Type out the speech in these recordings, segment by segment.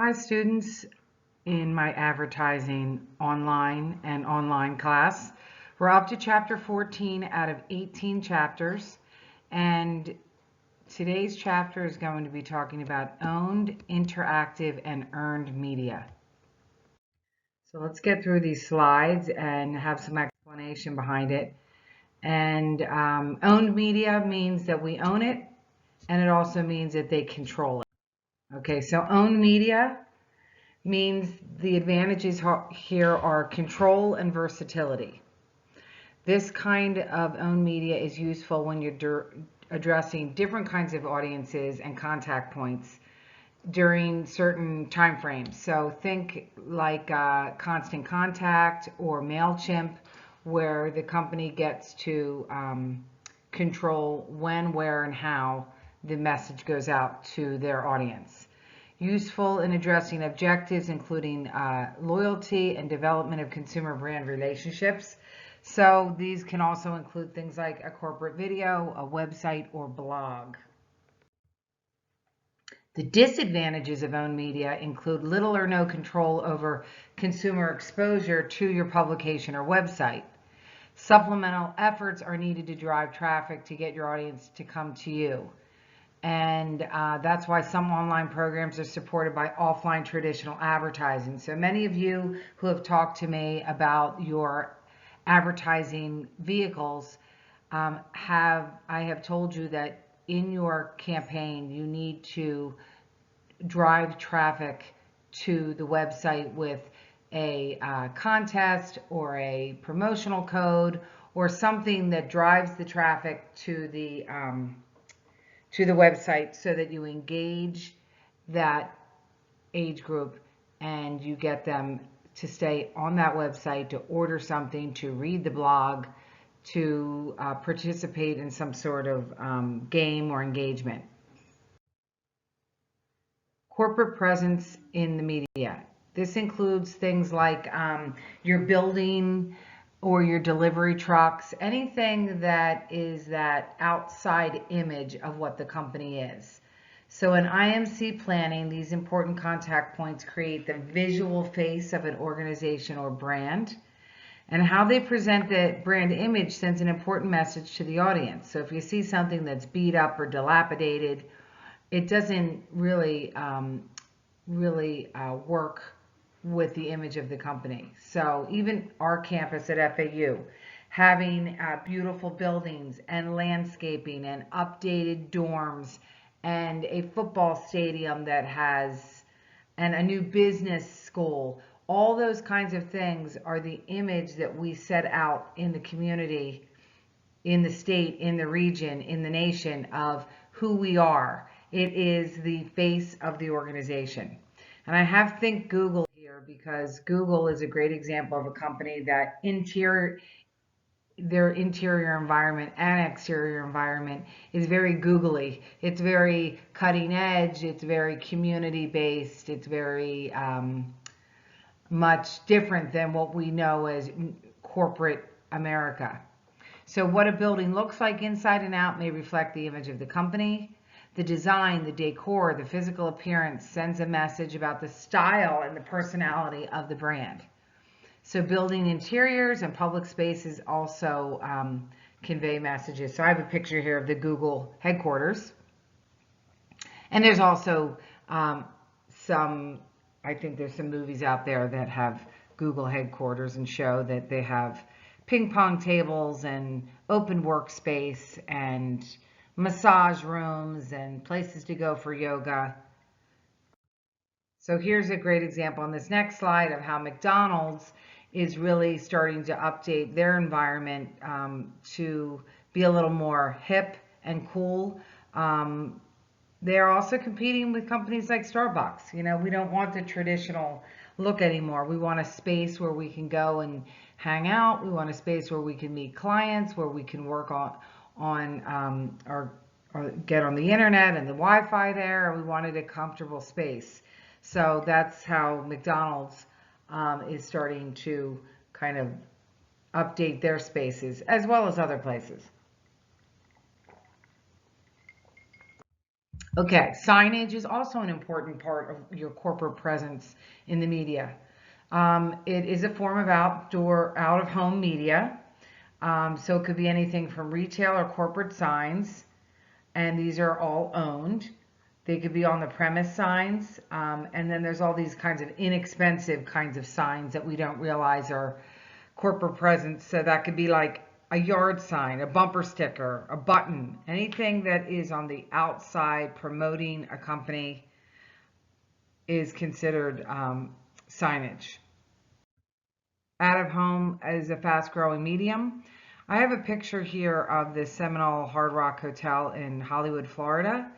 Hi students, in my advertising online and online class. We're up to chapter 14 out of 18 chapters, and today's chapter is going to be talking about owned, interactive, and earned media. So let's get through these slides and have some explanation behind it. And owned media means that we own it, and it also means that they control it. Okay, so owned media means the advantages here are control and versatility. This kind of owned media is useful when you're addressing different kinds of audiences and contact points during certain time frames. So think like Constant Contact or MailChimp, where the company gets to control when, where, and how the message goes out to their audience. Useful in addressing objectives including loyalty and development of consumer brand relationships. So these can also include things like a corporate video, a website, or blog. The disadvantages of owned media include little or no control over consumer exposure to your publication or website. Supplemental efforts are needed to drive traffic to get your audience to come to you. And that's why some online programs are supported by offline traditional advertising. So many of you who have talked to me about your advertising vehicles I have told you that in your campaign you need to drive traffic to the website with a contest or a promotional code or something that drives the traffic to the website so that you engage that age group and you get them to stay on that website, to order something, to read the blog, to participate in some sort of game or engagement. Corporate presence in the media. This includes things like your building or your delivery trucks, anything that is that outside image of what the company is. So in IMC planning, these important contact points create the visual face of an organization or brand, and how they present the brand image sends an important message to the audience. So if you see something that's beat up or dilapidated, it doesn't really work with the image of the company. So even our campus at FAU, having beautiful buildings and landscaping and updated dorms and a football stadium that has, and a new business school, all those kinds of things are the image that we set out in the community, in the state, in the region, in the nation of who we are. It is the face of the organization. And I have Think Google here because Google is a great example of a company that their interior environment and exterior environment is very googly. It's very cutting edge. It's very community based. It's very much different than what we know as corporate America. So what a building looks like inside and out may reflect the image of the company. The design, the decor, the physical appearance sends a message about the style and the personality of the brand. So building interiors and public spaces also convey messages. So I have a picture here of the Google headquarters. And there's also I think there's some movies out there that have Google headquarters and show that they have ping pong tables and open workspace and massage rooms and places to go for yoga. So here's a great example on this next slide of how McDonald's is really starting to update their environment to be a little more hip and cool. They're also competing with companies like Starbucks. You know, we don't want the traditional look anymore. We want a space where we can go and hang out. We want a space where we can meet clients, where we can work on or get on the internet and the Wi-Fi there. We wanted a comfortable space. So that's how McDonald's is starting to kind of update their spaces, as well as other places. Okay, signage is also an important part of your corporate presence in the media. It is a form of out of home media. So it could be anything from retail or corporate signs, and these are all owned. They could be on the premise signs, and then there's all these kinds of inexpensive kinds of signs that we don't realize are corporate presence. So that could be like a yard sign, a bumper sticker, a button, anything that is on the outside promoting a company is considered signage. Out of home is a fast growing medium. I have a picture here of the Seminole Hard Rock Hotel in Hollywood, Florida.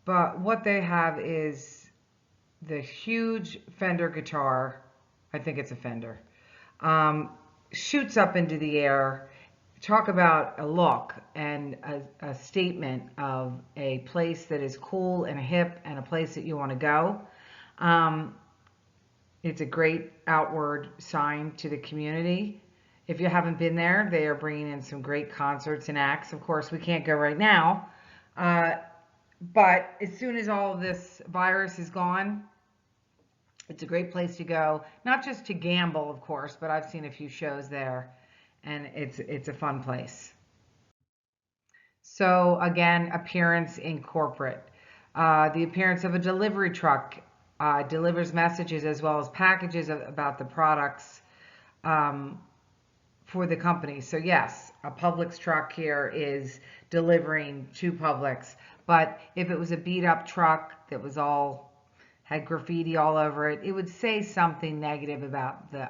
But what they have is the huge Fender guitar. I think it's a Fender. Um, Shoots up into the air. Talk about a look and a statement of a place that is cool and hip and a place that you want to go. Um, it's a great outward sign to the community. If you haven't been there, they are bringing in some great concerts and acts. Of course, we can't go right now. Uh, but as soon as all of this virus is gone, it's a great place to go. Not just to gamble, of course, but I've seen a few shows there, and it's a fun place. So again, appearance in corporate. The appearance of a delivery truck delivers messages as well as packages about the products um, for the company. So yes, a Publix truck here is delivering to Publix. But if it was a beat up truck that was all had graffiti all over it, it would say something negative about the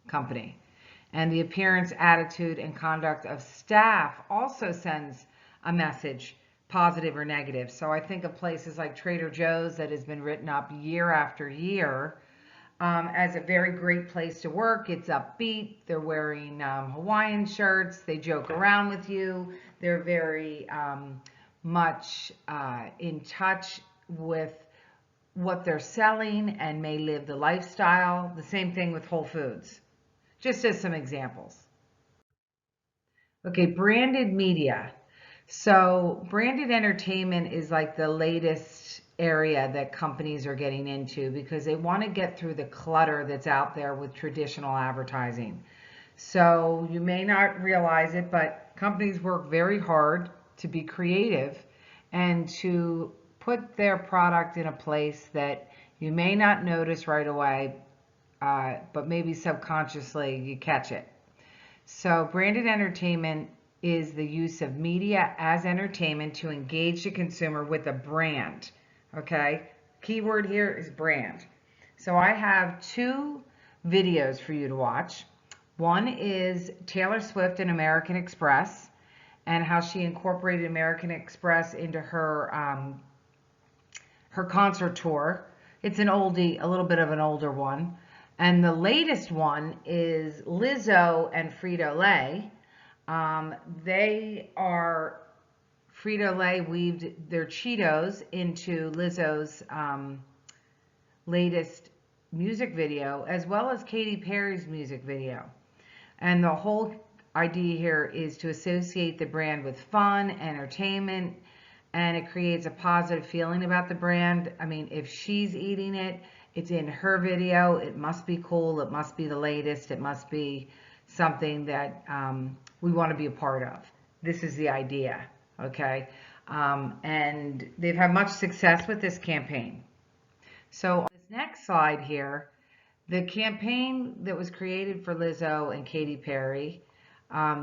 company. And the appearance, attitude, and conduct of staff also sends a message, positive or negative. So I think of places like Trader Joe's that has been written up year after year as a very great place to work. It's upbeat. They're wearing Hawaiian shirts. They joke around with you. They're very much in touch with what they're selling and may live the lifestyle. The same thing with Whole Foods, just as some examples. Okay, branded media. So branded entertainment is like the latest area that companies are getting into because they want to get through the clutter that's out there with traditional advertising. So you may not realize it, but companies work very hard to be creative and to put their product in a place that you may not notice right away, but maybe subconsciously you catch it. So branded entertainment is the use of media as entertainment to engage the consumer with a brand. Okay, keyword here is brand. So I have two videos for you to watch. One is Taylor Swift and American Express and how she incorporated American Express into her concert tour. It's an oldie, a little bit of an older one. And the latest one is Lizzo and Frito-Lay. They are, Frito-Lay weaved their Cheetos into Lizzo's latest music video, as well as Katy Perry's music video. And the whole idea here is to associate the brand with fun, entertainment, and it creates a positive feeling about the brand. I mean, if she's eating it, it's in her video, it must be cool, it must be the latest, it must be something that we want to be a part of. This is the idea, okay? And they've had much success with this campaign. So on this next slide here, the campaign that was created for Lizzo and Katy Perry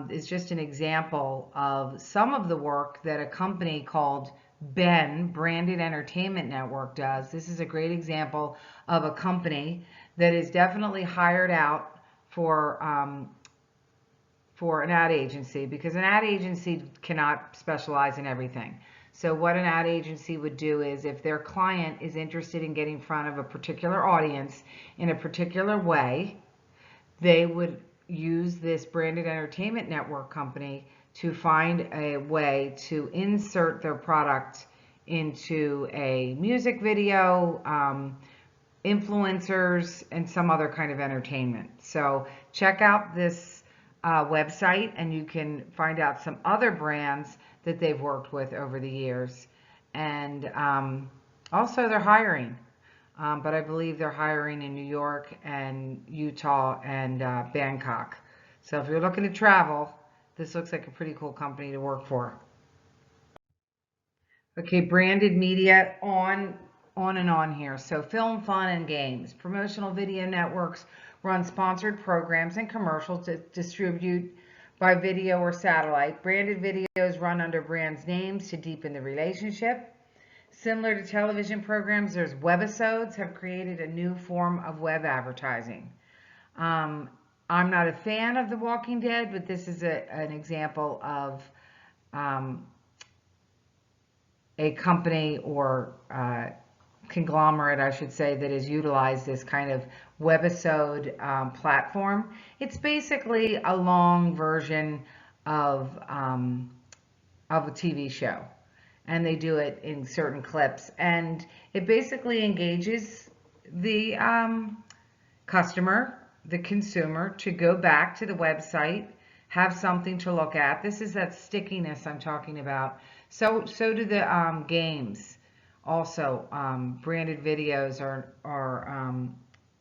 is just an example of some of the work that a company called Branded Entertainment Network does. This is a great example of a company that is definitely hired out for an ad agency, because an ad agency cannot specialize in everything. So what an ad agency would do is, if their client is interested in getting in front of a particular audience in a particular way, they would use this branded entertainment network company to find a way to insert their product into a music video, influencers, and some other kind of entertainment. So check out this website and you can find out some other brands that they've worked with over the years. And also they're hiring. But I believe they're hiring in New York and Utah and Bangkok. So if you're looking to travel, this looks like a pretty cool company to work for. Okay, branded media on and on here. So film, fun, and games. Promotional video networks run sponsored programs and commercials to distribute by video or satellite. Branded videos run under brands' names to deepen the relationship. Similar to television programs, there's webisodes have created a new form of web advertising. I'm not a fan of The Walking Dead, but this is an example of a company or conglomerate, I should say, that has utilized this kind of webisode platform. It's basically a long version of a TV show, and they do it in certain clips, and it basically engages the customer, the consumer, to go back to the website, have something to look at. This is that stickiness I'm talking about. So do the games. Also, branded videos are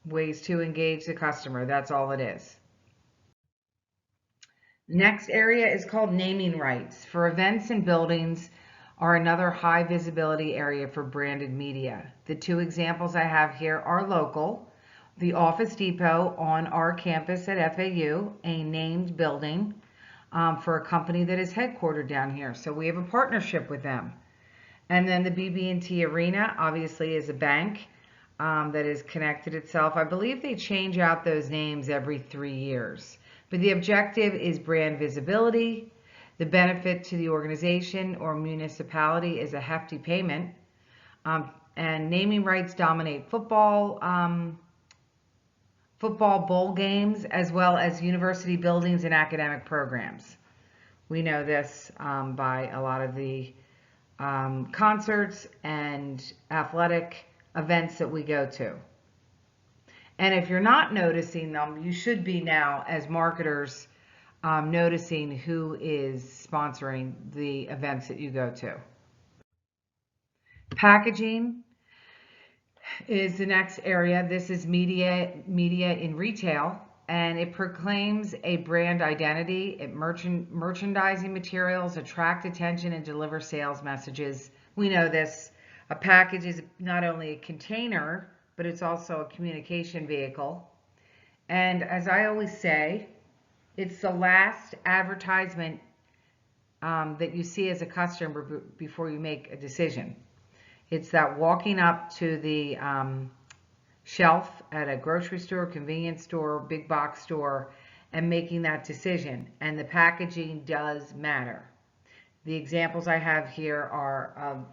ways to engage the customer. That's all it is. Next area is called naming rights. For events and buildings are another high visibility area for branded media. The two examples I have here are local. The Office Depot on our campus at FAU, a named building for a company that is headquartered down here. So we have a partnership with them. And then the BB&T Arena, obviously, is a bank that has connected itself. I believe they change out those names every 3 years. But the objective is brand visibility. The benefit to the organization or municipality is a hefty payment. And naming rights dominate football bowl games, as well as university buildings and academic programs. We know this by a lot of the concerts and athletic events that we go to. And if you're not noticing them, you should be now as marketers noticing who is sponsoring the events that you go to. Packaging is the next area. This is media in retail, and it proclaims a brand identity. Merchandising materials attract attention and deliver sales messages. We know this. A package is not only a container, but it's also a communication vehicle. And as I always say, it's the last advertisement that you see as a customer before you make a decision. It's that walking up to the shelf at a grocery store, convenience store, big box store, and making that decision. And the packaging does matter. The examples I have here are of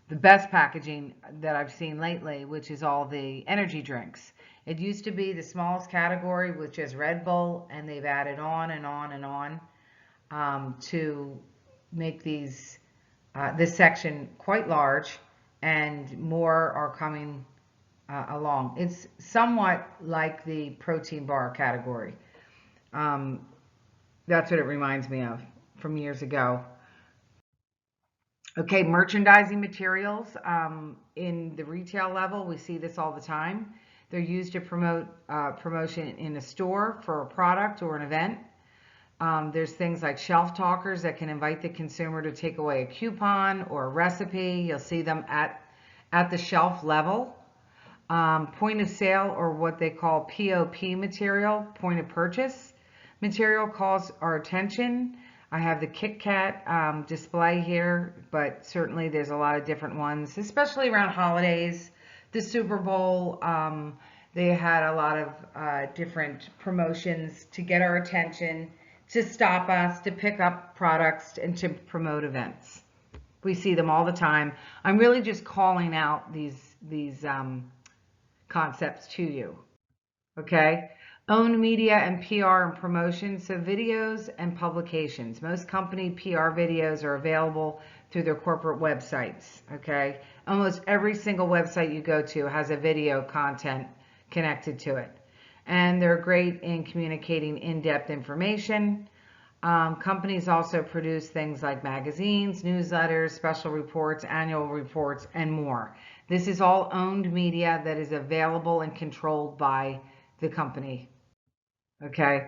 the best packaging that I've seen lately, which is all the energy drinks. It used to be the smallest category with just Red Bull, and they've added on and on and on to make these this section quite large, and more are coming along. It's somewhat like the protein bar category. That's what it reminds me of from years ago. Okay, merchandising materials. In the retail level, we see this all the time. They're used to promote promotion in a store for a product or an event. There's things like shelf talkers that can invite the consumer to take away a coupon or a recipe. You'll see them at the shelf level. Point of sale, or what they call POP material, point of purchase material, calls our attention. I have the Kit Kat display here, but certainly there's a lot of different ones, especially around holidays. The Super Bowl, they had a lot of different promotions to get our attention, to stop us, to pick up products, and to promote events. We see them all the time. I'm really just calling out these concepts to you. Okay? Owned media and PR and promotion, so videos and publications. Most company PR videos are available through their corporate websites, okay? Almost every single website you go to has a video content connected to it. And they're great in communicating in-depth information. Companies also produce things like magazines, newsletters, special reports, annual reports, and more. This is all owned media that is available and controlled by the company. Okay.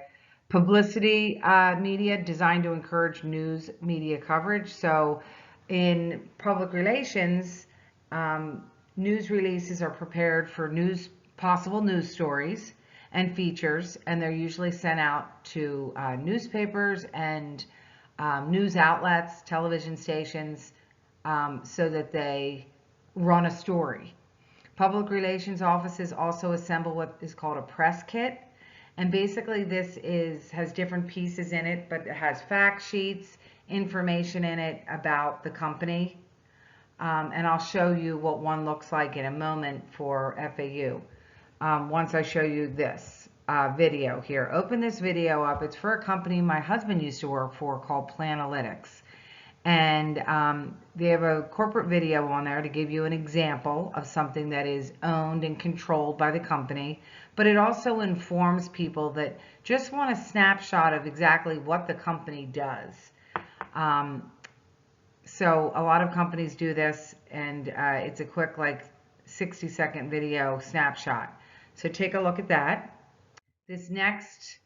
Publicity media designed to encourage news media coverage. So in public relations, news releases are prepared for possible news stories and features, and they're usually sent out to newspapers and news outlets, television stations, so that they run a story. Public relations offices also assemble what is called a press kit. And basically has different pieces in it, but it has fact sheets, information in it about the company. And I'll show you what one looks like in a moment for FAU. Once I show you this video here. Open this video up. It's for a company my husband used to work for called Planalytics. And they have a corporate video on there to give you an example of something that is owned and controlled by the company, but it also informs people that just want a snapshot of exactly what the company does. So a lot of companies do this, and it's a quick, like, 60-second video snapshot. So take a look at that. This next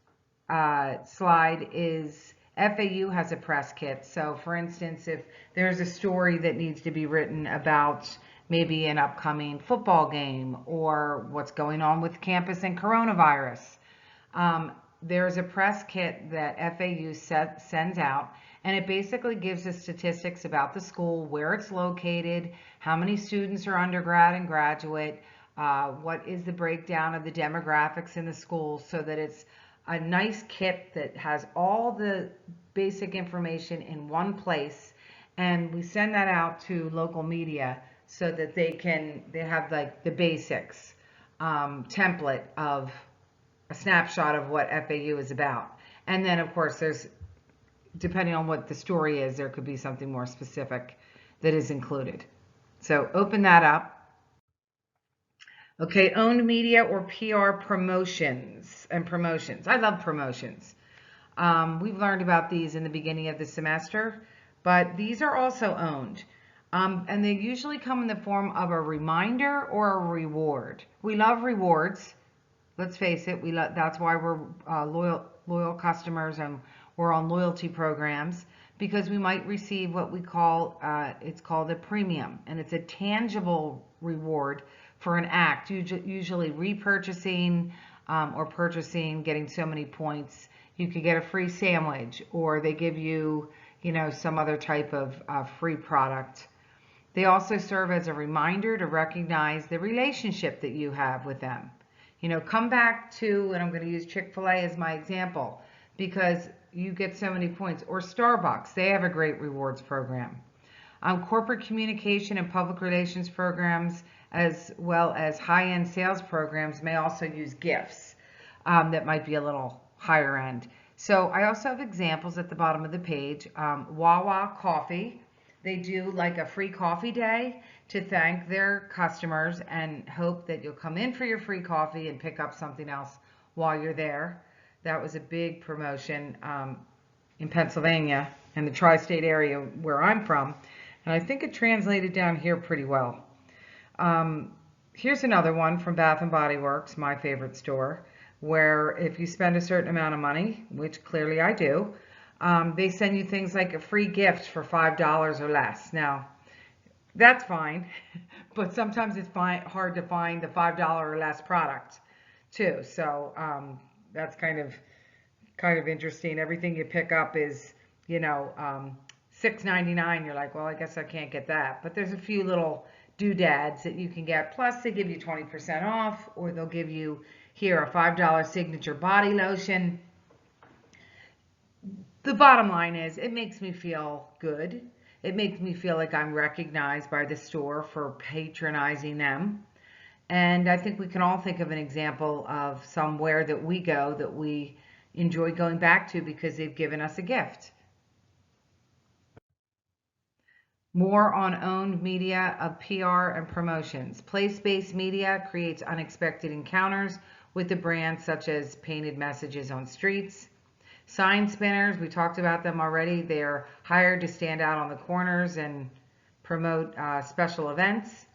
slide is FAU has a press kit. So for instance, if there's a story that needs to be written about maybe an upcoming football game or what's going on with campus and coronavirus, there's a press kit that FAU sends out, and it basically gives us statistics about the school, where it's located, how many students are undergrad and graduate, what is the breakdown of the demographics in the school, so that it's a nice kit that has all the basic information in one place. And we send that out to local media so that they have like the basics template of a snapshot of what FAU is about. And then of course there's, depending on what the story is, there could be something more specific that is included. So open that up. Okay, owned media or PR promotions and promotions. I love promotions. We've learned about these in the beginning of the semester, but these are also owned. And they usually come in the form of a reminder or a reward. We love rewards. Let's face it, that's why we're loyal customers, and we're on loyalty programs, because we might receive what we call, it's called a premium, and it's a tangible reward for an act, usually repurchasing or purchasing, getting so many points. You could get a free sandwich, or they give you, some other type of free product. They also serve as a reminder to recognize the relationship that you have with them. Come back to, and I'm going to use Chick-fil-A as my example, because you get so many points. Or Starbucks, they have a great rewards program. Corporate communication and public relations programs, as well as high-end sales programs, may also use gifts that might be a little higher end. So I also have examples at the bottom of the page. Wawa Coffee, they do like a free coffee day to thank their customers and hope that you'll come in for your free coffee and pick up something else while you're there. That was a big promotion in Pennsylvania and the tri-state area where I'm from, and I think it translated down here pretty well. Here's another one from Bath & Body Works, my favorite store, where if you spend a certain amount of money, which clearly I do, they send you things like a free gift for $5 or less. Now, that's fine, but sometimes it's hard to find the $5 or less product too. So that's kind of interesting. Everything you pick up is, $6.99. You're like, well, I guess I can't get that. But there's a few little doodads that you can get. Plus, they give you 20% off, or they'll give you here a $5 signature body lotion. The bottom line is, it makes me feel good. It makes me feel like I'm recognized by the store for patronizing them. And I think we can all think of an example of somewhere that we go that we enjoy going back to because they've given us a gift. More on owned media of PR and promotions. Place-based media creates unexpected encounters with the brand, such as painted messages on streets. Sign spinners, we talked about them already. They're hired to stand out on the corners and promote special events.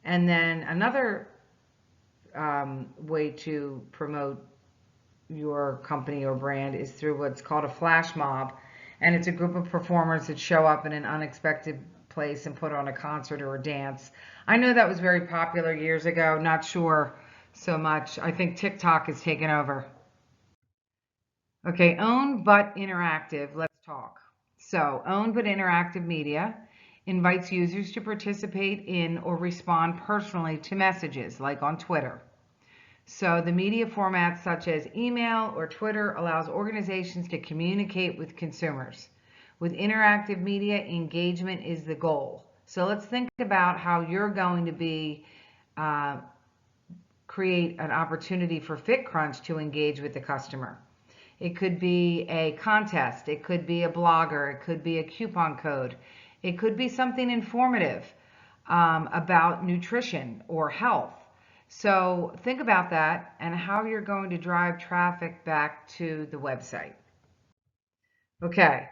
And then another way to promote your company or brand is through what's called a flash mob. And it's a group of performers that show up in an unexpected place and put on a concert or a dance. I know that was very popular years ago, not sure so much. I think TikTok has taken over. Okay, owned but interactive. Let's talk. So, owned but interactive media invites users to participate in or respond personally to messages, like on Twitter. So, the media formats such as email or Twitter allows organizations to communicate with consumers. With interactive media, engagement is the goal. So, let's think about how you're going to create an opportunity for FitCrunch to engage with the customer. It could be a contest, it could be a blogger, it could be a coupon code, it could be something informative about nutrition or health. So think about that and how you're going to drive traffic back to the website. Okay,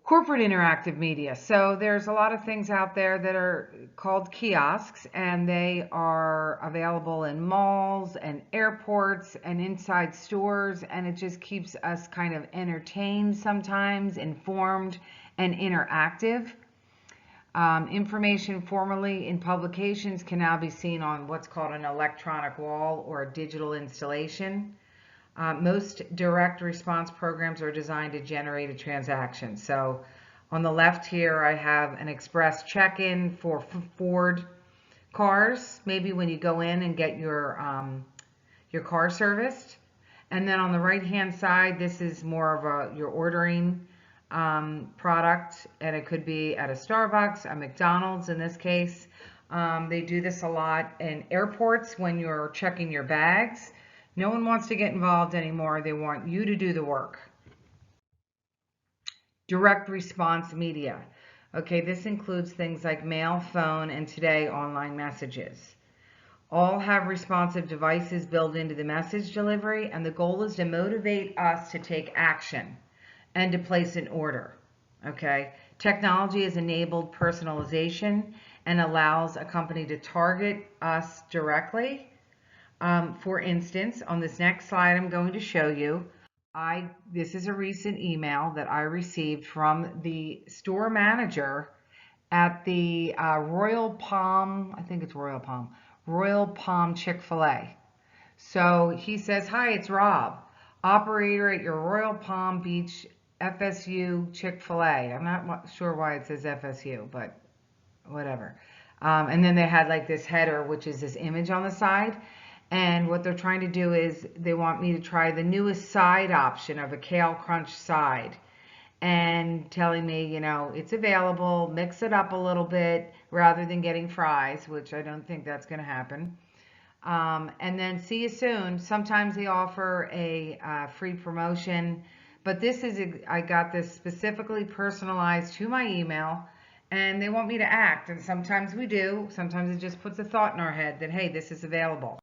corporate interactive media. So there's a lot of things out there that are called kiosks, and they are available in malls and airports and inside stores, and it just keeps us kind of entertained sometimes, informed, and interactive. Information formerly in publications can now be seen on what's called an electronic wall or a digital installation. Most direct response programs are designed to generate a transaction. So on the left here, I have an express check-in for Ford cars, maybe when you go in and get your car serviced. And then on the right-hand side, this is more of your ordering product, and it could be at a Starbucks, a McDonald's in this case. They do this a lot in airports when you're checking your bags. No one wants to get involved anymore. They want you to do the work. Direct response media. Okay, this includes things like mail, phone, and today online messages. All have responsive devices built into the message delivery, and the goal is to motivate us to take action and to place an order. Okay, technology has enabled personalization and allows a company to target us directly. For instance, on this next slide, I'm going to show you, this is a recent email that I received from the store manager at the Royal Palm, I think it's Royal Palm Chick-fil-A. So he says, "Hi, it's Rob, operator at your Royal Palm Beach FSU Chick-fil-A." I'm not sure why it says FSU, but whatever. And then they had like this header, which is this image on the side. And what they're trying to do is they want me to try the newest side option of a kale crunch side, and telling me, you know, it's available, mix it up a little bit rather than getting fries, which I don't think that's going to happen. And then see you soon. Sometimes they offer a free promotion, but I got this specifically personalized to my email, and they want me to act. And sometimes we do. Sometimes it just puts a thought in our head that, hey, this is available.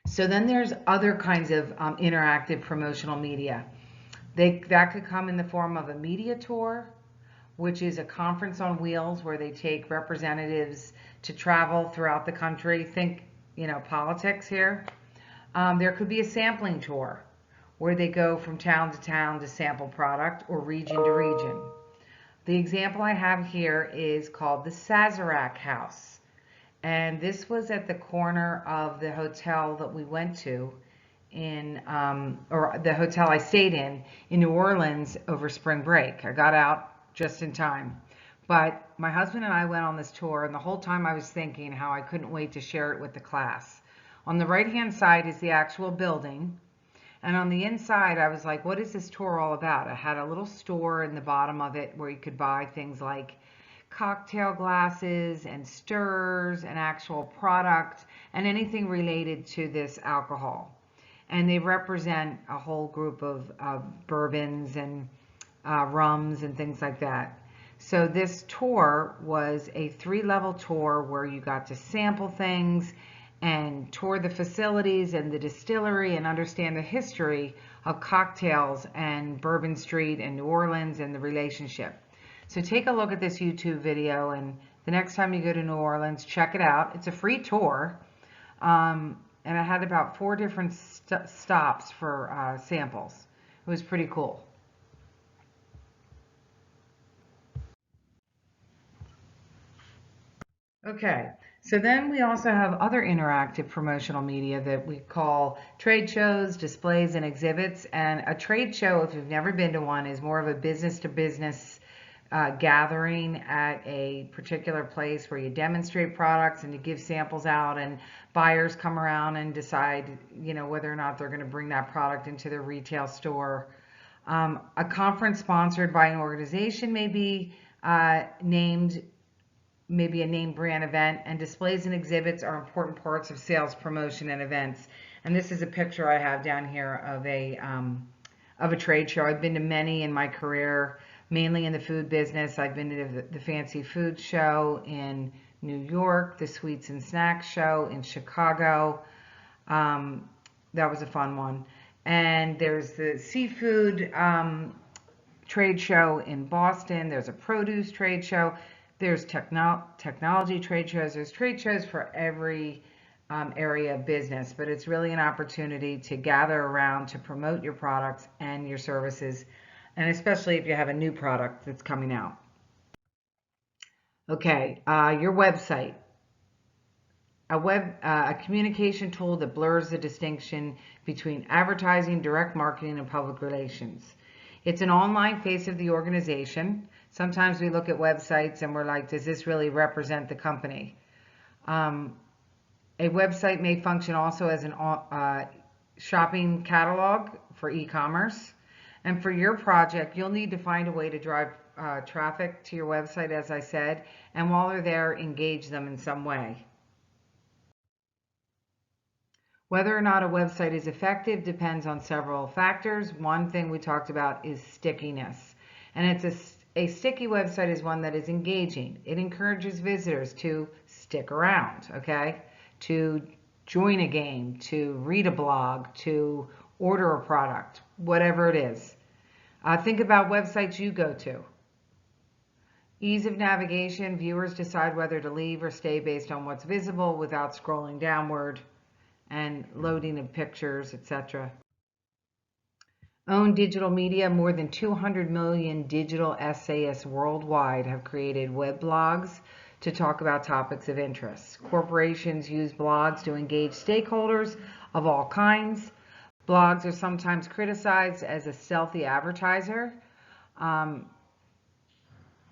So then there's other kinds of interactive promotional media. That could come in the form of a media tour, which is a conference on wheels where they take representatives to travel throughout the country. Think, you know, politics here. There could be a sampling tour where they go from town to town to sample product, or region to region. The example I have here is called the Sazerac House. And this was at the corner of the hotel that we went to or the hotel I stayed in New Orleans over spring break. I got out just in time. But my husband and I went on this tour, and the whole time I was thinking how I couldn't wait to share it with the class. On the right-hand side is the actual building. And on the inside, I was like, what is this tour all about? I had a little store in the bottom of it where you could buy things like cocktail glasses and stirrers and actual product and anything related to this alcohol. And they represent a whole group of bourbons and rums and things like that. So this tour was a 3-level tour where you got to sample things and tour the facilities and the distillery and understand the history of cocktails and Bourbon Street and New Orleans and the relationship. So take a look at this YouTube video, and the next time you go to New Orleans, check it out. It's a free tour. And I had about 4 different stops for samples. It was pretty cool. Okay, so then we also have other interactive promotional media that we call trade shows, displays, and exhibits. And a trade show, if you've never been to one, is more of a business-to-business gathering at a particular place where you demonstrate products and you give samples out, and buyers come around and decide, whether or not they're going to bring that product into their retail store. A conference sponsored by an organization may be named, maybe a name brand event, and displays and exhibits are important parts of sales promotion and events. And this is a picture I have down here of a trade show. I've been to many in my career, mainly in the food business. I've been to the Fancy Food Show in New York, the Sweets and Snacks Show in Chicago. That was a fun one. And there's the seafood trade show in Boston. There's a produce trade show. There's technology trade shows. There's trade shows for every area of business, but it's really an opportunity to gather around to promote your products and your services, and especially if you have a new product that's coming out. Okay, your website. A communication tool that blurs the distinction between advertising, direct marketing, and public relations. It's an online face of the organization. Sometimes we look at websites and we're like, does this really represent the company? A website may function also as a shopping catalog for e-commerce. And for your project, you'll need to find a way to drive traffic to your website, as I said, and while they're there, engage them in some way. Whether or not a website is effective depends on several factors. One thing we talked about is stickiness. And a sticky website is one that is engaging. It encourages visitors to stick around, okay? To join a game, to read a blog, to order a product, whatever it is. Think about websites you go to. Ease of navigation, viewers decide whether to leave or stay based on what's visible without scrolling downward and loading of pictures, etc. Own digital media. More than 200 million digital essayists worldwide have created web blogs to talk about topics of interest. Corporations use blogs to engage stakeholders of all kinds. Blogs are sometimes criticized as a stealthy advertiser.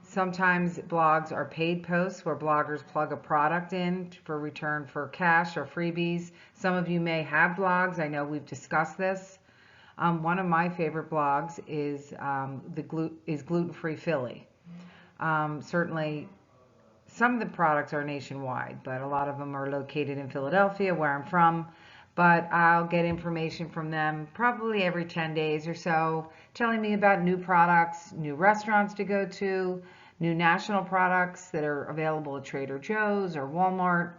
Sometimes blogs are paid posts where bloggers plug a product in for return for cash or freebies. Some of you may have blogs. I know we've discussed this. One of my favorite blogs is Gluten-Free Philly. Certainly, some of the products are nationwide, but a lot of them are located in Philadelphia, where I'm from. But I'll get information from them probably every 10 days or so, telling me about new products, new restaurants to go to, new national products that are available at Trader Joe's or Walmart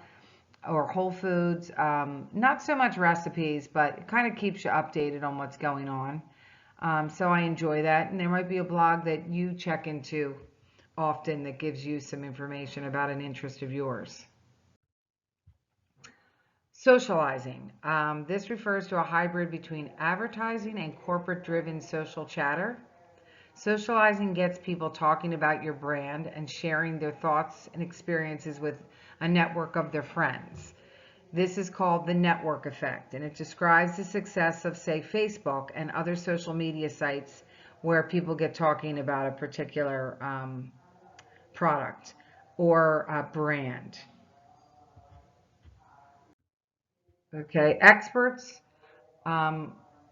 or Whole Foods. Not so much recipes, but it kind of keeps you updated on what's going on. So I enjoy that. And there might be a blog that you check into often that gives you some information about an interest of yours. Socializing. This refers to a hybrid between advertising and corporate-driven social chatter. Socializing gets people talking about your brand and sharing their thoughts and experiences with a network of their friends. This is called the network effect, and it describes the success of, say, Facebook and other social media sites where people get talking about a particular product or a brand. Okay, experts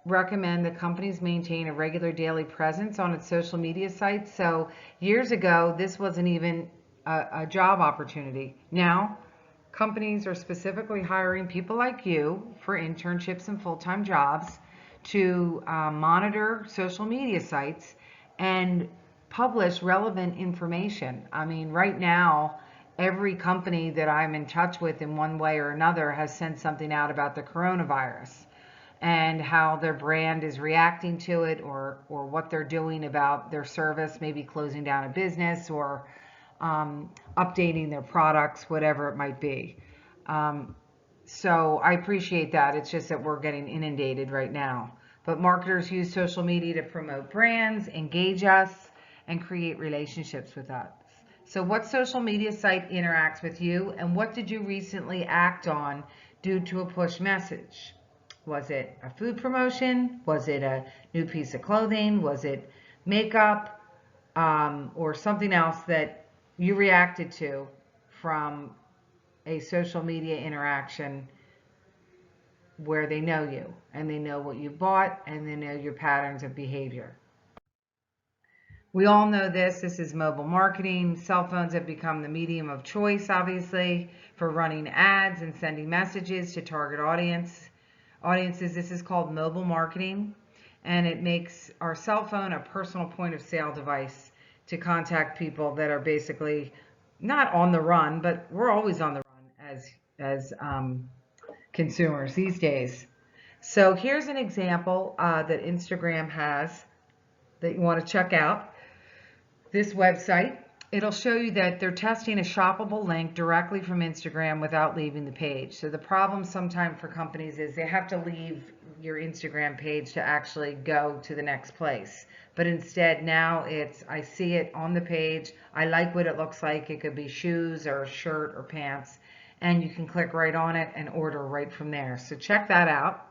recommend that companies maintain a regular daily presence on its social media sites. So years ago, this wasn't even a job opportunity. Now, companies are specifically hiring people like you for internships and full-time jobs to monitor social media sites and publish relevant information. I mean, right now, every company that I'm in touch with in one way or another has sent something out about the coronavirus and how their brand is reacting to it, or what they're doing about their service, maybe closing down a business, or updating their products, whatever it might be. So I appreciate that. It's just that we're getting inundated right now. But marketers use social media to promote brands, engage us, and create relationships with us. So what social media site interacts with you, and what did you recently act on due to a push message? Was it a food promotion? Was it a new piece of clothing? Was it makeup? Or something else that you reacted to from a social media interaction where they know you and they know what you bought and they know your patterns of behavior. We all know this. This is mobile marketing. Cell phones have become the medium of choice, obviously, for running ads and sending messages to target audiences. This is called mobile marketing, and it makes our cell phone a personal point of sale device to contact people that are basically not on the run, but we're always on the run as consumers these days. So here's an example that Instagram has that you want to check out. This website, it'll show you that they're testing a shoppable link directly from Instagram without leaving the page. So the problem sometimes for companies is they have to leave your Instagram page to actually go to the next place. But instead now I see it on the page. I like what it looks like. It could be shoes or a shirt or pants, and you can click right on it and order right from there. So check that out.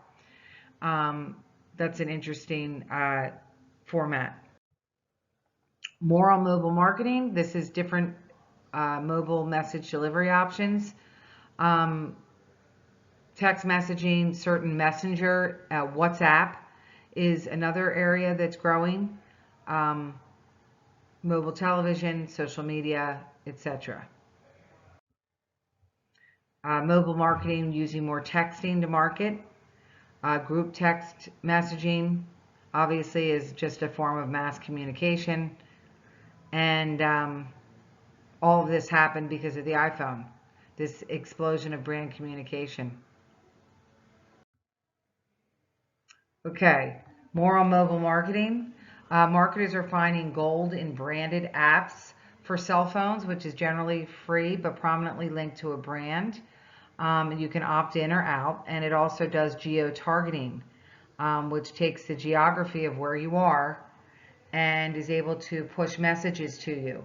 That's an interesting format. More on mobile marketing. This is different mobile message delivery options. Text messaging, certain messenger, WhatsApp is another area that's growing. Mobile television, social media, etc. Mobile marketing, using more texting to market. Group text messaging, obviously, is just a form of mass communication. And all of this happened because of the iPhone, this explosion of brand communication. Okay, more on mobile marketing. Marketers are finding gold in branded apps for cell phones, which is generally free but prominently linked to a brand. You can opt in or out, and it also does geo-targeting, which takes the geography of where you are and is able to push messages to you.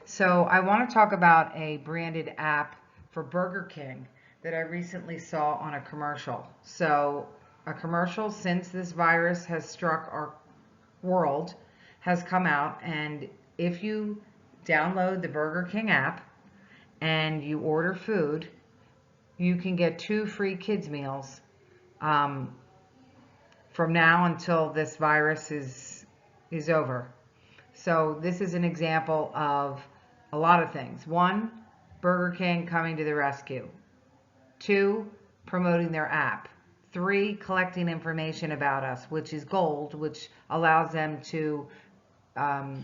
So I want to talk about a branded app for Burger King that I recently saw on a commercial. So a commercial, since this virus has struck our world, has come out, and if you download the Burger King app and you order food, you can get 2 free kids meals from now until this virus is over. So this is an example of a lot of things. 1, Burger King coming to the rescue. 2, promoting their app. 3, collecting information about us, which is gold, which allows them to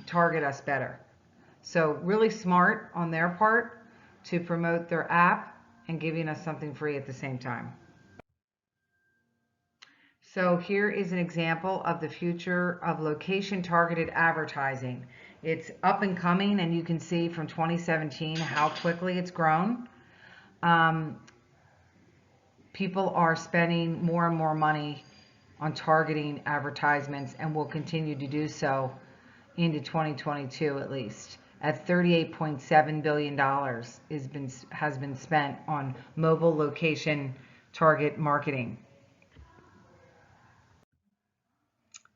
target us better. So really smart on their part to promote their app and giving us something free at the same time. So here is an example of the future of location-targeted advertising. It's up and coming, and you can see from 2017 how quickly it's grown. People are spending more and more money on targeting advertisements and will continue to do so into 2022 at least. At $38.7 billion has been spent on mobile location target marketing.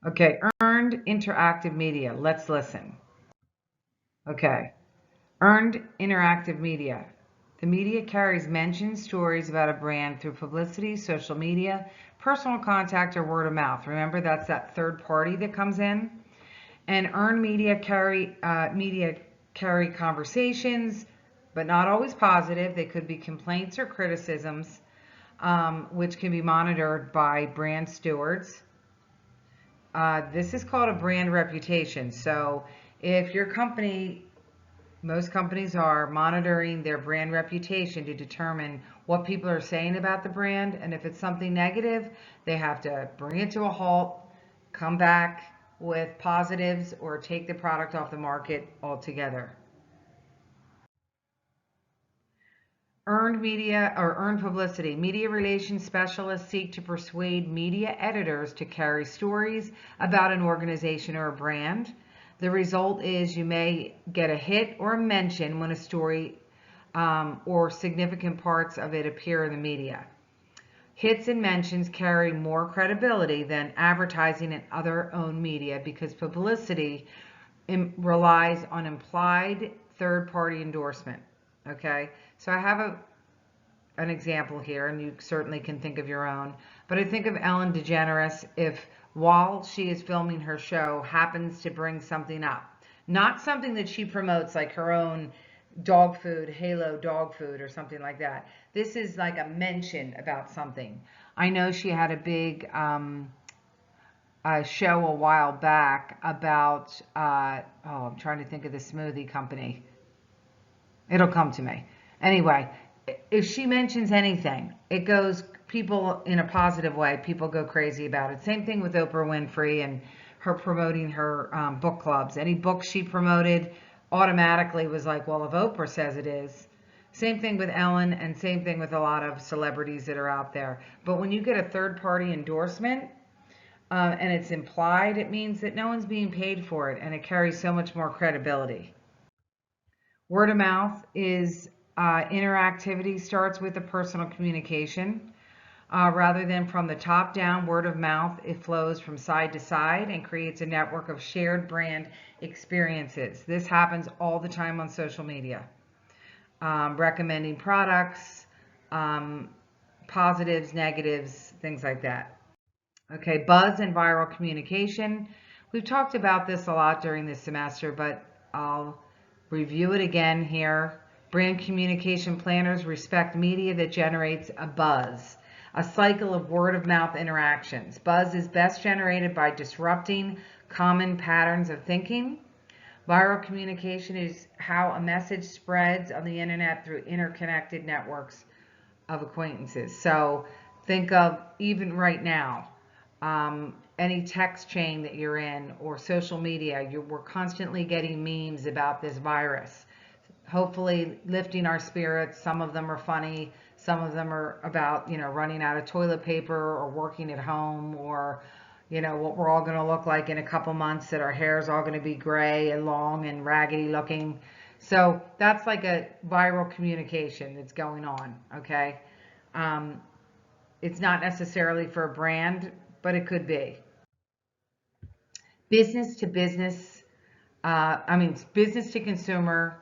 Okay, earned interactive media. Let's listen. Okay, earned interactive media. The media carries mentioned stories about a brand through publicity, social media, personal contact, or word of mouth. Remember, that's that third party that comes in. And earned media carry conversations, but not always positive. They could be complaints or criticisms, which can be monitored by brand stewards. This is called a brand reputation. So if your company Most companies are monitoring their brand reputation to determine what people are saying about the brand, and if it's something negative, they have to bring it to a halt, come back with positives, or take the product off the market altogether. Earned media or earned publicity. Media relations specialists seek to persuade media editors to carry stories about an organization or a brand. The result is you may get a hit or a mention when a story or significant parts of it appear in the media. Hits and mentions carry more credibility than advertising and other owned media because publicity relies on implied third-party endorsement. Okay, so I have an example here, and you certainly can think of your own. But I think of Ellen DeGeneres if, while she is filming her show, happens to bring something up. Not something that she promotes, like her own dog food, Halo dog food or something like that. This is like a mention about something. I know she had a big show a while back about, I'm trying to think of the smoothie company. It'll come to me. Anyway, if she mentions anything, it goes people in a positive way. People go crazy about it. Same thing with Oprah Winfrey and her promoting her book clubs. Any book she promoted automatically was like, well, if Oprah says it is. Same thing with Ellen, and same thing with a lot of celebrities that are out there. But when you get a third-party endorsement and it's implied, it means that no one's being paid for it, and it carries so much more credibility. Word of mouth is interactivity, starts with the personal communication. Rather than from the top down, word of mouth, it flows from side to side and creates a network of shared brand experiences. This happens all the time on social media. Recommending products, positives, negatives, things like that. Okay, buzz and viral communication. We've talked about this a lot during this semester, but I'll review it again here. Brand communication planners respect media that generates a buzz, a cycle of word of mouth interactions. Buzz is best generated by disrupting common patterns of thinking. Viral communication is how a message spreads on the internet through interconnected networks of acquaintances. So think of, even right now, any text chain that you're in or social media, we're constantly getting memes about this virus. Hopefully lifting our spirits. Some of them are funny. Some of them are about, running out of toilet paper or working at home, or, what we're all going to look like in a couple months, that our hair is all going to be gray and long and raggedy looking. So that's like a viral communication that's going on, okay? It's not necessarily for a brand, but it could be. Business to business, business to consumer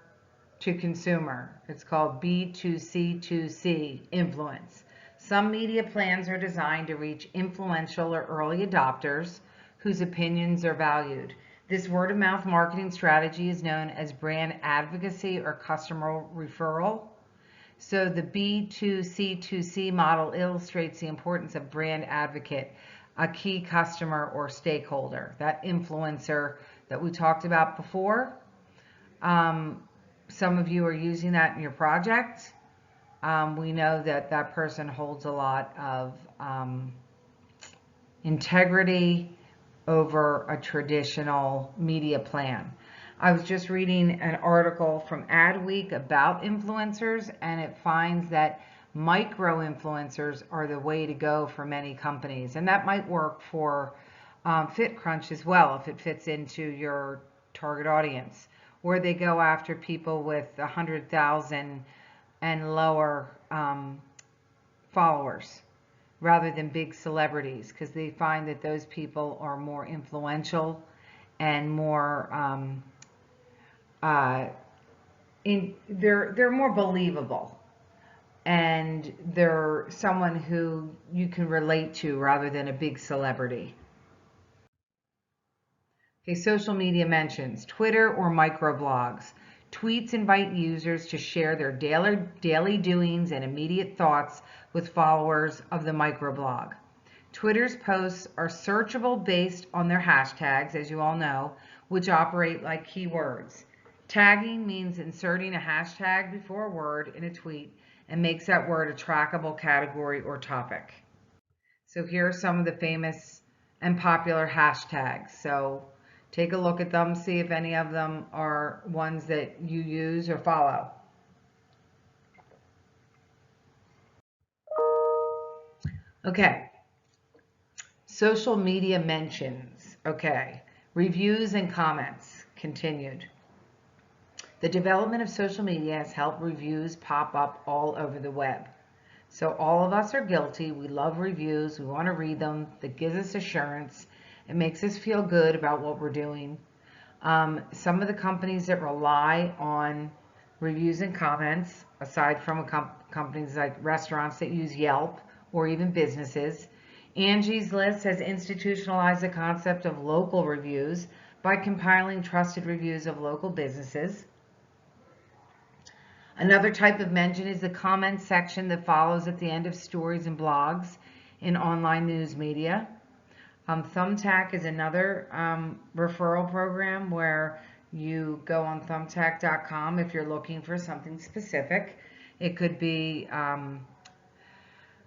to consumer. It's called B2C2C influence. Some media plans are designed to reach influential or early adopters whose opinions are valued. This word of mouth marketing strategy is known as brand advocacy or customer referral. So the B2C2C model illustrates the importance of brand advocate, a key customer or stakeholder, that influencer that we talked about before. Some of you are using that in your project. We know that that person holds a lot of integrity over a traditional media plan. I was just reading an article from Adweek about influencers, and it finds that micro influencers are the way to go for many companies, and that might work for FitCrunch as well if it fits into your target audience, where they go after people with 100,000 and lower followers rather than big celebrities, because they find that those people are more influential and more they're more believable, and they're someone who you can relate to rather than a big celebrity. Okay, social media mentions. Twitter or microblogs. Tweets invite users to share their daily doings and immediate thoughts with followers of the microblog. Twitter's posts are searchable based on their hashtags, as you all know, which operate like keywords. Tagging means inserting a hashtag before a word in a tweet and makes that word a trackable category or topic. So here are some of the famous and popular hashtags. So take a look at them, see if any of them are ones that you use or follow. Okay, social media mentions. Okay, reviews and comments continued. The development of social media has helped reviews pop up all over the web. So all of us are guilty. We love reviews. We want to read them. That gives us assurance. It makes us feel good about what we're doing. Some of the companies that rely on reviews and comments, aside from companies like restaurants that use Yelp or even businesses, Angie's List has institutionalized the concept of local reviews by compiling trusted reviews of local businesses. Another type of mention is the comment section that follows at the end of stories and blogs in online news media. Thumbtack is another referral program where you go on thumbtack.com if you're looking for something specific. It could be,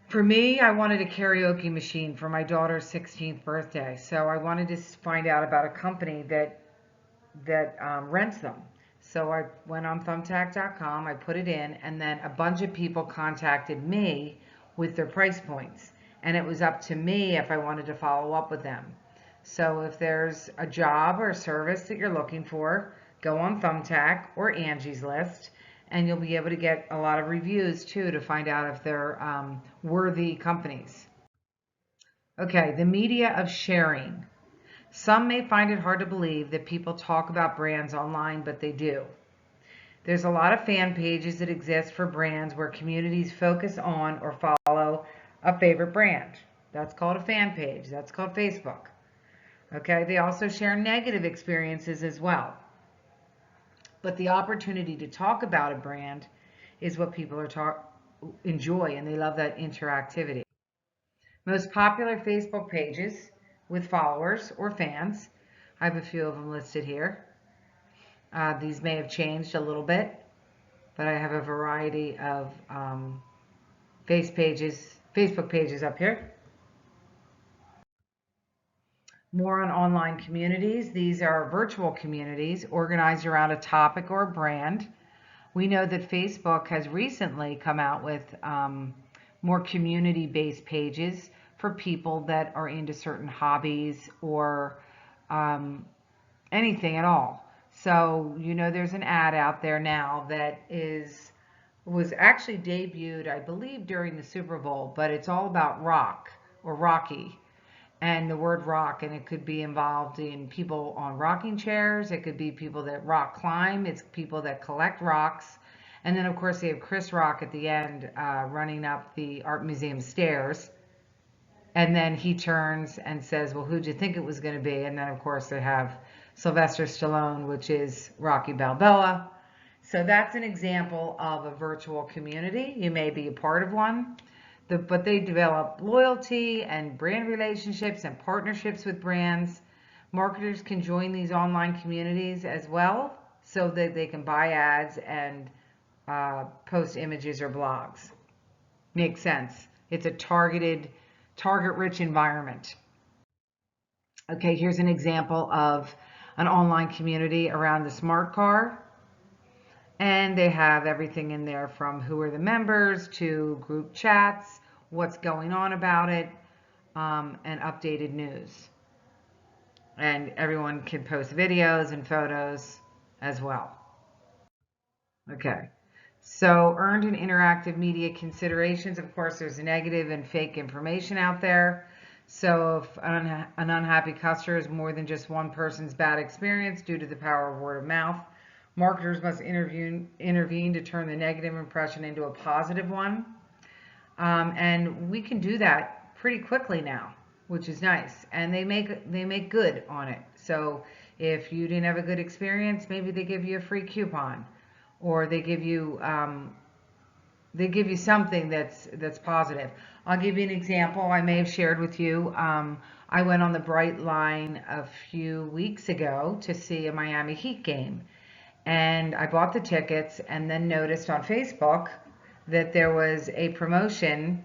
for me, I wanted a karaoke machine for my daughter's 16th birthday. So I wanted to find out about a company that rents them. So I went on thumbtack.com, I put it in, and then a bunch of people contacted me with their price points. And it was up to me if I wanted to follow up with them. So if there's a job or a service that you're looking for, go on Thumbtack or Angie's List, and you'll be able to get a lot of reviews too to find out if they're worthy companies. Okay, the media of sharing. Some may find it hard to believe that people talk about brands online, but they do. There's a lot of fan pages that exist for brands where communities focus on or follow a favorite brand. That's called a fan page. That's called Facebook. Okay, they also share negative experiences as well. But the opportunity to talk about a brand is what people enjoy, and they love that interactivity. Most popular Facebook pages with followers or fans. I have a few of them listed here. These may have changed a little bit, but I have a variety of Facebook pages up here. More on online communities. These are virtual communities organized around a topic or a brand. We know that Facebook has recently come out with more community-based pages for people that are into certain hobbies or anything at all. So, you know, there's an ad out there now that was actually debuted, I believe, during the Super Bowl, but it's all about rock or Rocky and the word rock, and it could be involved in people on rocking chairs. It could be people that rock climb. It's people that collect rocks. And then, of course, they have Chris Rock at the end running up the art museum stairs. And then he turns and says, well, who'd you think it was going to be? And then, of course, they have Sylvester Stallone, which is Rocky Balboa. So that's an example of a virtual community. You may be a part of one, but they develop loyalty and brand relationships and partnerships with brands. Marketers can join these online communities as well so that they can buy ads and post images or blogs. Makes sense. It's a target-rich environment. Okay, here's an example of an online community around the smart car. And they have everything in there from who are the members to group chats, what's going on about it, and updated news. And everyone can post videos and photos as well. Okay, so earned and interactive media considerations. Of course, there's negative and fake information out there. So if an unhappy customer is more than just one person's bad experience due to the power of word of mouth, marketers must intervene to turn the negative impression into a positive one. And we can do that pretty quickly now, which is nice. And they make good on it. So if you didn't have a good experience, maybe they give you a free coupon, or they give you something that's positive. I'll give you an example I may have shared with you. I went on the Bright Line a few weeks ago to see a Miami Heat game. And I bought the tickets and then noticed on Facebook that there was a promotion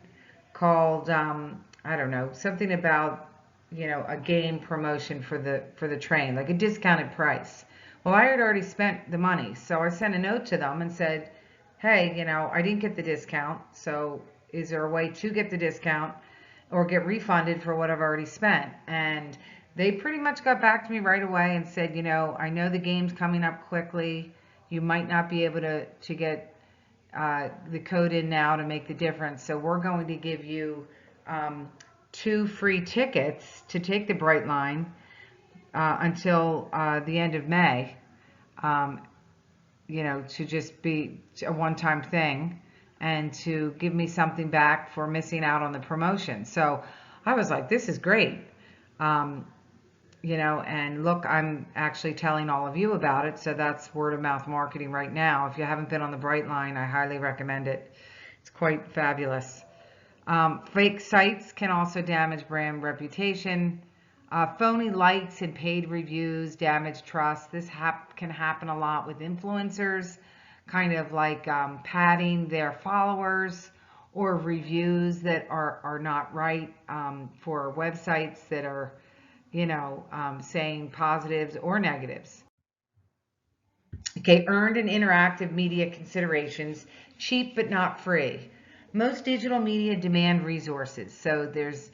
called, I don't know, something about, a game promotion for the train, like a discounted price. Well, I had already spent the money, so I sent a note to them and said, hey, I didn't get the discount, so is there a way to get the discount or get refunded for what I've already spent? And they pretty much got back to me right away and said, I know the game's coming up quickly. You might not be able to get the code in now to make the difference. So we're going to give you 2 free tickets to take the Bright Line until the end of May, to just be a one-time thing and to give me something back for missing out on the promotion. So I was like, this is great. And look, I'm actually telling all of you about it. So that's word of mouth marketing right now. If you haven't been on the Bright Line, I highly recommend it. It's quite fabulous. Fake sites can also damage brand reputation. Phony likes and paid reviews damage trust. This can happen a lot with influencers, kind of like padding their followers, or reviews that are not right for websites that are saying positives or negatives. Okay, earned and interactive media considerations, cheap but not free. Most digital media demand resources, so there's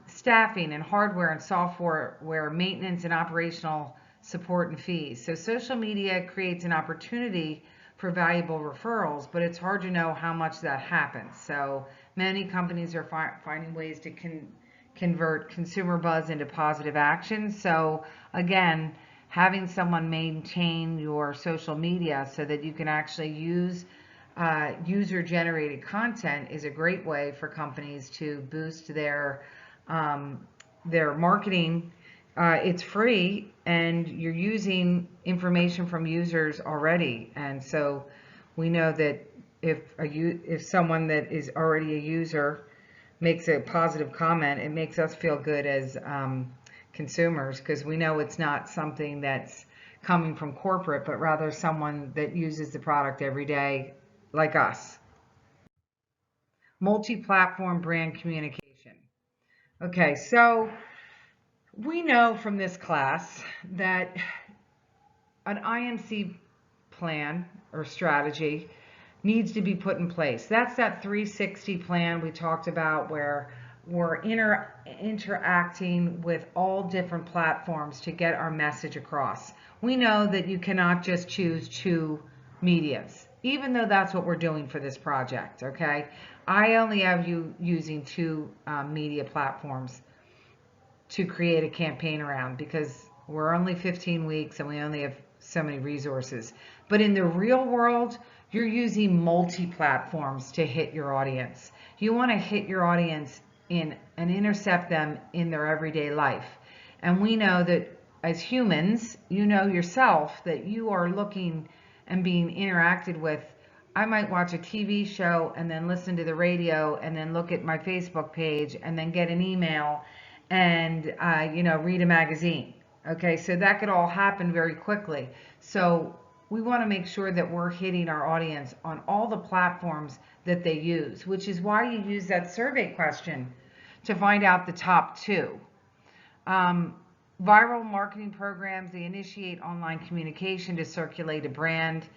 staffing and hardware and software maintenance and operational support and fees. So social media creates an opportunity for valuable referrals, but it's hard to know how much that happens. So many companies are finding ways to convert consumer buzz into positive action. So again, having someone maintain your social media so that you can actually use user-generated content is a great way for companies to boost their marketing. It's free, and you're using information from users already, and so we know that if someone that is already a user makes a positive comment, it makes us feel good as consumers, because we know it's not something that's coming from corporate, but rather someone that uses the product every day, like us. Multi-platform brand communication. Okay, so we know from this class that an IMC plan or strategy needs to be put in place. That's that 360 plan we talked about, where we're interacting with all different platforms to get our message across. We know that you cannot just choose 2 medias, even though that's what we're doing for this project, okay? I only have you using 2 media platforms to create a campaign around, because we're only 15 weeks and we only have so many resources. But in the real world, you're using multi-platforms to hit your audience. You want to hit your audience and intercept them in their everyday life. And we know that as humans, you know yourself that you are looking and being interacted with. I might watch a TV show and then listen to the radio and then look at my Facebook page and then get an email and read a magazine. Okay, so that could all happen very quickly. So we want to make sure that we're hitting our audience on all the platforms that they use, which is why you use that survey question to find out the top 2. Viral marketing programs, they initiate online communication to circulate a brand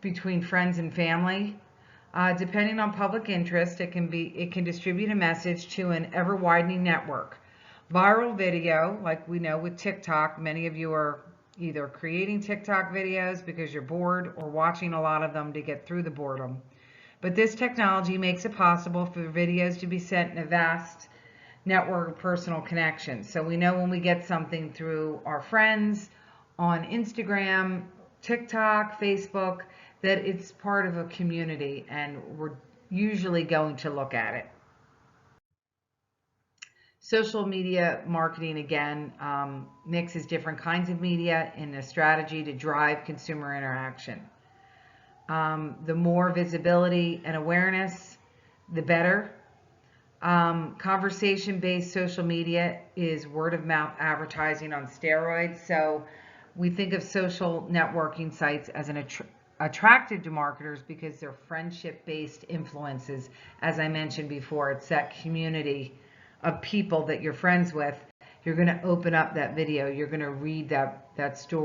between friends and family. Depending on public interest, it can distribute a message to an ever-widening network. Viral video, like we know with TikTok, many of you are either creating TikTok videos because you're bored or watching a lot of them to get through the boredom. But this technology makes it possible for videos to be sent in a vast network of personal connections. So we know when we get something through our friends on Instagram, TikTok, Facebook, that it's part of a community, and we're usually going to look at it. Social media marketing, again, mixes different kinds of media in a strategy to drive consumer interaction. The more visibility and awareness, the better. Conversation-based social media is word-of-mouth advertising on steroids. So We think of social networking sites as an attractive to marketers because they're friendship-based influences. As I mentioned before, it's that community of people that you're friends with. You're going to open up that video. You're going to read that story.